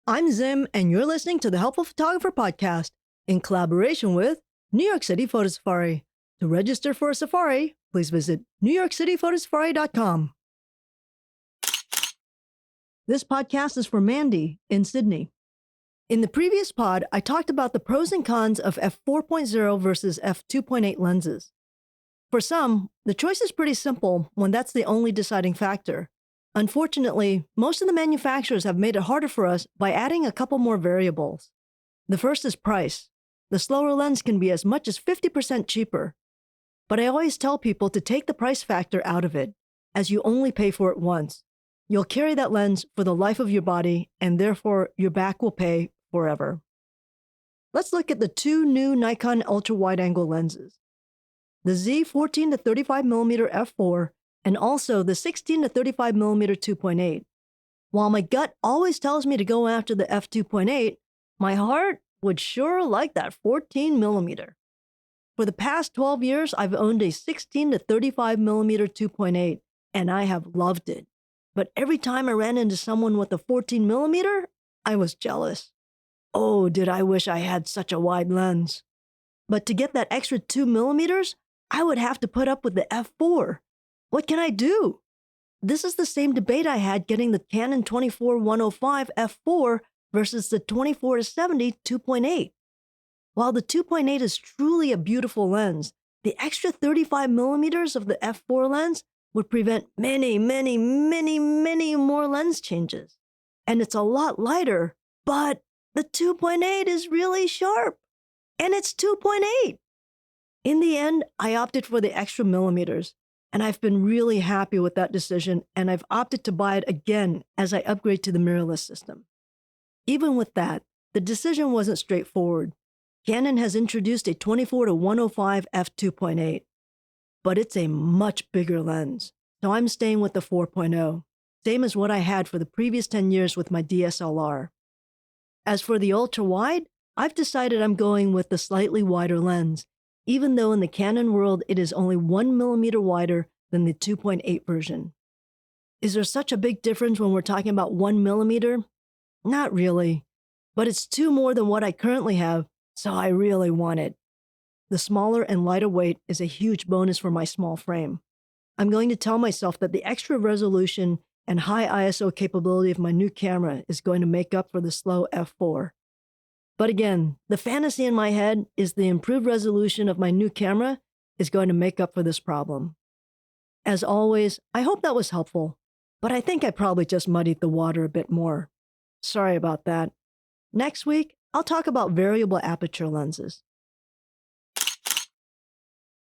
I'm Zim, and you're listening to the Helpful Photographer Podcast in collaboration with New York City Photo Safari. To register for a safari, please visit newyorkcityphotosafari.com. This podcast is for Mandy in Sydney. In the previous pod, I talked about the pros and cons of f4.0 versus f2.8 lenses. For some, the choice is pretty simple when that's the only deciding factor. Unfortunately, most of the manufacturers have made it harder for us by adding a couple more variables. The first is price. The slower lens can be as much as 50% cheaper. But I always tell people to take the price factor out of it, as you only pay for it once. You'll carry that lens for the life of your body, and therefore your back will pay forever. Let's look at the two new Nikon ultra-wide-angle lenses. The Z 14-35mm f4 and also the 16-35mm 2.8. While my gut always tells me to go after the f2.8, my heart would sure like that 14mm. For the past 12 years, I've owned a 16-35mm 2.8, and I have loved it. But every time I ran into someone with a 14mm, I was jealous. Oh, did I wish I had such a wide lens. But to get that extra 2mm, I would have to put up with the f4. What can I do? This is the same debate I had getting the Canon 24-105 f4 versus the 24-70 2.8. While the 2.8 is truly a beautiful lens, the extra 35mm of the f4 lens would prevent many more lens changes. And it's a lot lighter, but the 2.8 is really sharp. And it's 2.8. In the end, I opted for the extra millimeters. And I've been really happy with that decision, and I've opted to buy it again as I upgrade to the mirrorless system. Even with that, the decision wasn't straightforward. Canon has introduced a 24-105 f2.8, but it's a much bigger lens, so I'm staying with the 4.0, same as what I had for the previous 10 years with my DSLR. As for the ultra-wide, I've decided I'm going with the slightly wider lens, even though in the Canon world it is only 1mm wider than the 2.8 version. Is there such a big difference when we're talking about 1mm? Not really, but it's 2 more than what I currently have, so I really want it. The smaller and lighter weight is a huge bonus for my small frame. I'm going to tell myself that the extra resolution and high ISO capability of my new camera is going to make up for the slow f4. But again, the fantasy in my head is the improved resolution of my new camera is going to make up for this problem. As always, I hope that was helpful, but I think I probably just muddied the water a bit more. Sorry about that. Next week, I'll talk about variable aperture lenses.